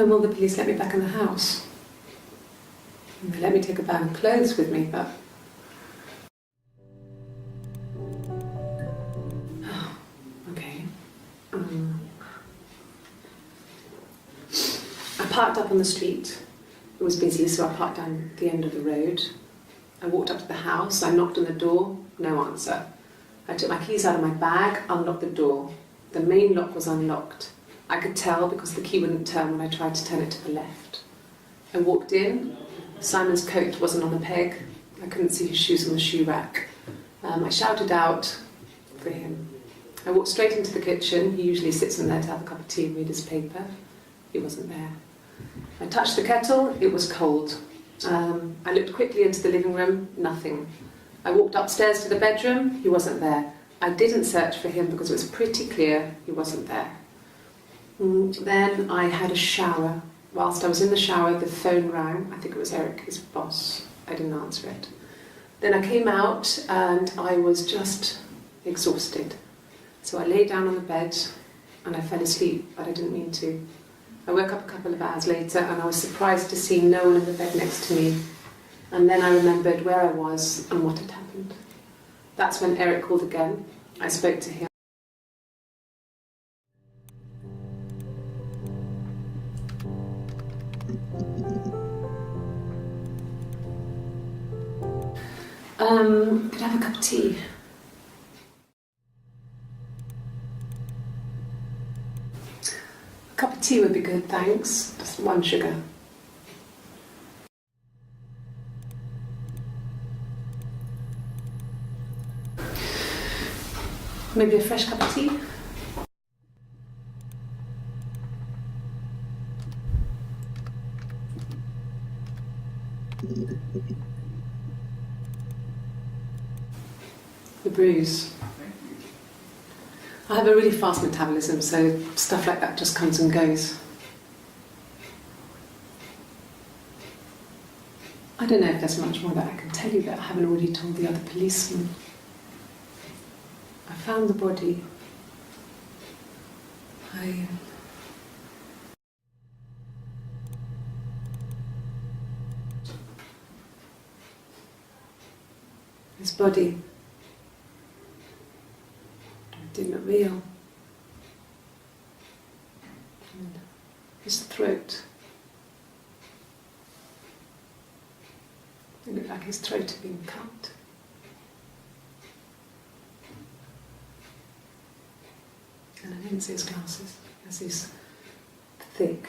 when will the police let me back in the house? And they let me take a bag of clothes with me, but... Oh, okay. I parked up on the street. It was busy, so I parked down the end of the road. I walked up to the house, I knocked on the door, no answer. I took my keys out of my bag, unlocked the door. The main lock was unlocked. I could tell because the key wouldn't turn when I tried to turn it to the left. I walked in. Simon's coat wasn't on the peg. I couldn't see his shoes on the shoe rack. I shouted out for him. I walked straight into the kitchen. He usually sits in there to have a cup of tea and read his paper. He wasn't there. I touched the kettle. It was cold. I looked quickly into the living room. Nothing. I walked upstairs to the bedroom. He wasn't there. I didn't search for him because it was pretty clear he wasn't there. Then I had a shower. Whilst I was in the shower, the phone rang. I think it was Eric, his boss. I didn't answer it. Then I came out and I was just exhausted. So I lay down on the bed and I fell asleep, but I didn't mean to. I woke up a couple of hours later and I was surprised to see no one in the bed next to me. And then I remembered where I was and what had happened. That's when Eric called again. I spoke to him. Could I have a cup of tea? A cup of tea would be good, thanks. Just 1 sugar. Maybe a fresh cup of tea? The bruise. I have a really fast metabolism, so stuff like that just comes and goes. I don't know if there's much more that I can tell you that I haven't already told the other policemen. I found the body. His body didn't look real. And his throat. It looked like his throat had been cut. And I didn't see his glasses. He has these thick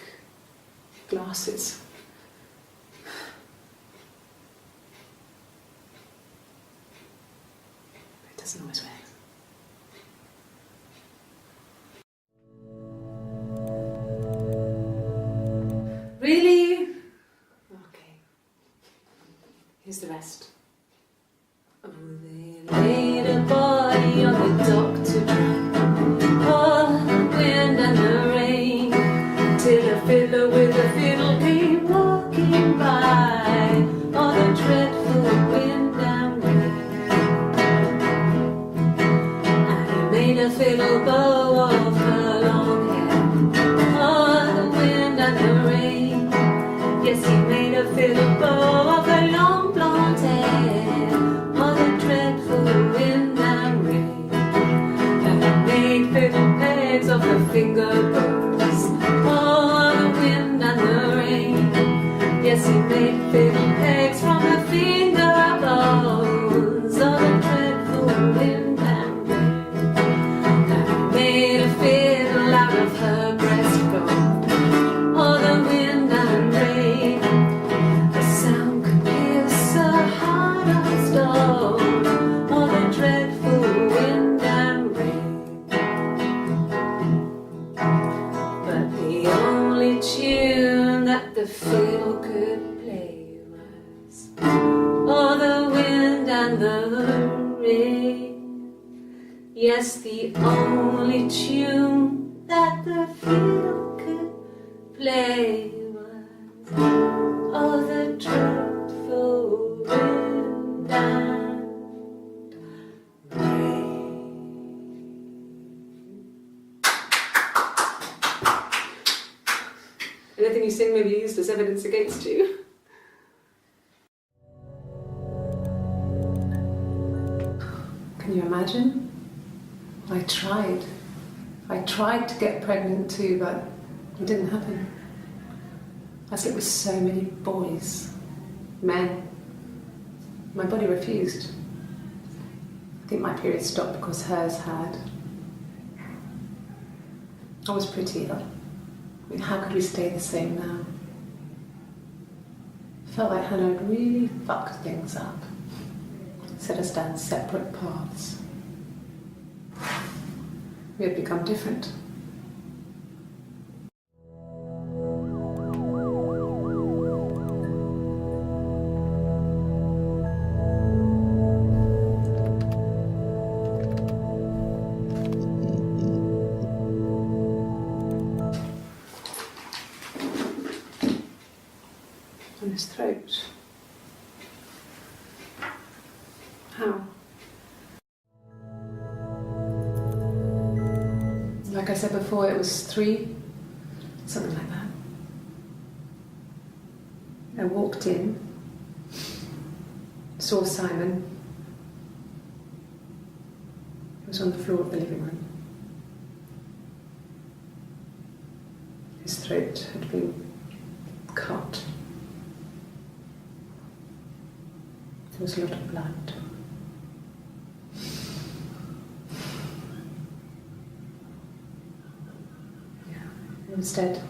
glasses. He doesn't always wear them. Really? Okay. Here's the rest. Oh, they laid a body on the dock to dry. Oh, the wind and the rain, till a fiddler with a fiddle came walking by. Oh, the dreadful wind and rain. And he made a fiddle bow of her long hair. Oh, the wind and the rain. Yes, he made a fiddle bow of her long blonde hair. Oh, the dreadful wind and rain. And he made fiddle pegs of her finger bows. Oh, the wind and the rain. Yes, he made fiddle pegs from her finger bows. Oh, the dreadful wind and rain. And he made a fiddle out of her breastbone. Oh, the wind and rain. The sound could pierce a heart of stone. Oh, the dreadful wind and rain. But the only tune that the fiddle could play was, oh, the wind and the rain. Yes, the only tune that the fiddle could play was, oh, the dreadful wind and rain. Anything you sing may be used as evidence against you. Can you imagine? I tried to get pregnant too, but it didn't happen. I slept with so many boys, men. My body refused. I think my period stopped because hers had. I was pretty ill. I mean, how could we stay the same now? Felt like Hannah had really fucked things up. Set us down separate paths. We had become different. On his throat. How? Like I said before, it was 3, something like that. I walked in, saw Simon. He was on the floor of the living room. His throat had been cut. There was a lot of blood. He was dead.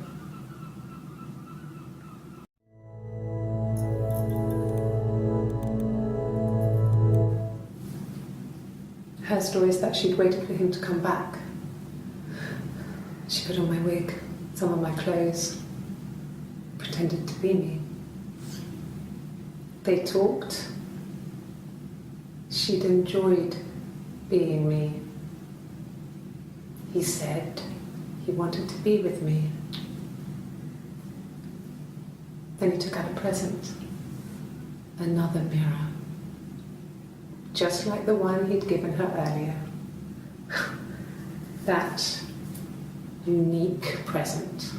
Her story is that she'd waited for him to come back. She put on my wig, some of my clothes, pretended to be me. They talked. She'd enjoyed being me. He said he wanted to be with me. Then he took out a present, another mirror, just like the one he'd given her earlier. That unique present.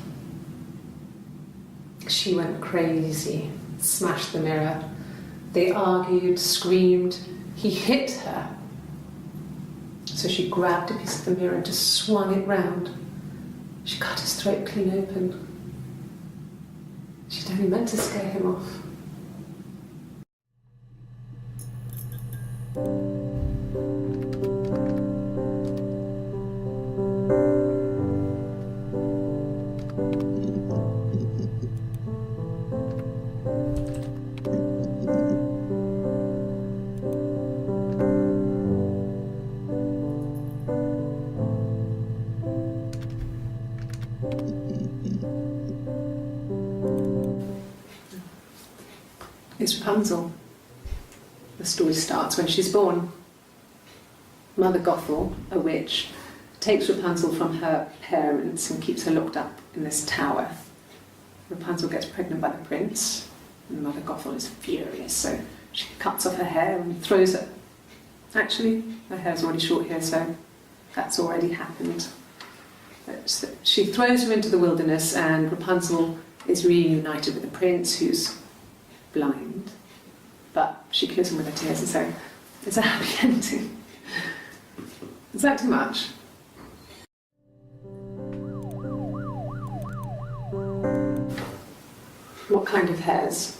She went crazy, smashed the mirror. They argued, screamed. He hit her. So she grabbed a piece of the mirror and just swung it round. She cut his throat clean open. She'd only meant to scare him off. It's Rapunzel. The story starts when she's born. Mother Gothel, a witch, takes Rapunzel from her parents and keeps her locked up in this tower. Rapunzel gets pregnant by the prince, and Mother Gothel is furious, so she cuts off her hair and throws it. Actually, her hair's already short here, so that's already happened. So she throws her into the wilderness, and Rapunzel is reunited with the prince, who's blind, but she kills him with her tears, and so it's a happy ending. Is that too much? What kind of hairs?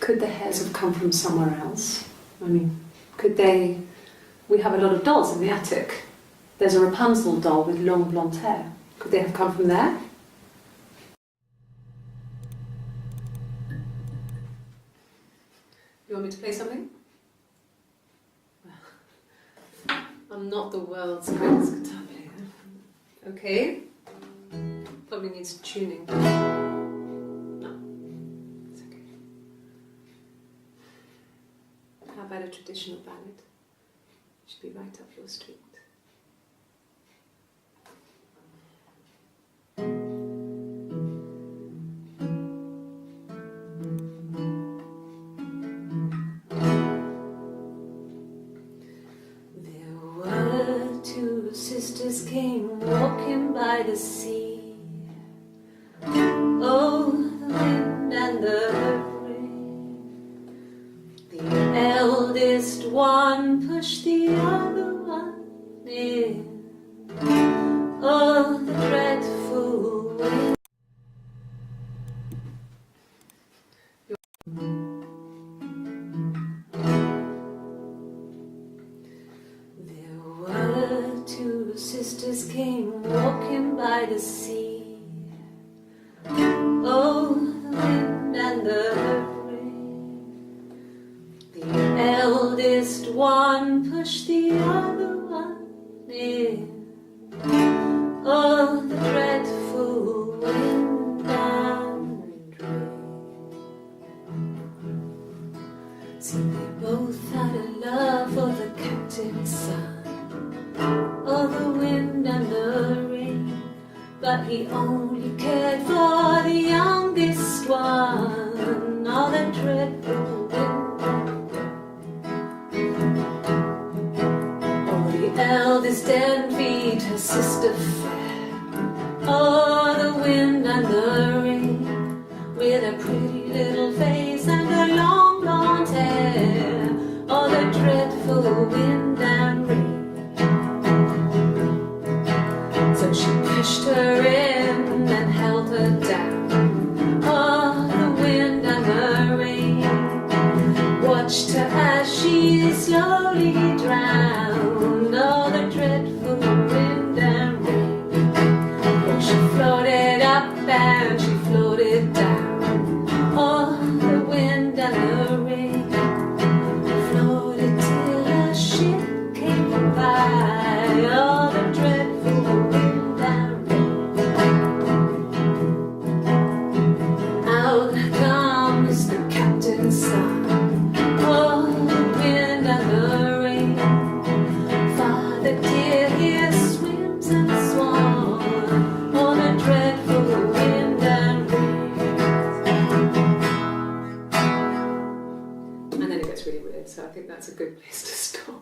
Could the hairs have come from somewhere else? I mean, could they... We have a lot of dolls in the attic. There's a Rapunzel doll with long blonde hair. Could they have come from there? You want me to play something? I'm not the world's greatest guitar player. Okay. Probably needs tuning. No, it's okay. How about a traditional ballad? Should be right up your street. There were two two sisters came walking by the sea. Oh, the wind and the rain. The eldest one pushed the other one in. Oh, the dreadful wind. There were two sisters came walking by the sea. Oh, the wind and the rain. The eldest one pushed the other one in. Oh, the dreadful wind and rain. See, they both had a love for the captain's son. Oh, the wind and the rain. But he only cared for the youngest one. Oh, the dreadful wind and rain. Oh, the eldest envied her sister fair. Oh, the wind and the rain, with a pretty little face and her long blonde hair. Oh, the dreadful wind and rain. So she pushed her in and held her down. Oh, the wind and the rain watched her as she slowly drowned. Oh, the dreadful wind and rain. She floated up and she floated down. Oh, the wind and the rain floated till a ship came by. Oh, the dreadful wind and rain. Out comes the captain's son. Oh, the wind and the rain. Father dear, here swims and swans. Dreadful wind and rain. And then it gets really weird, so I think that's a good place to stop.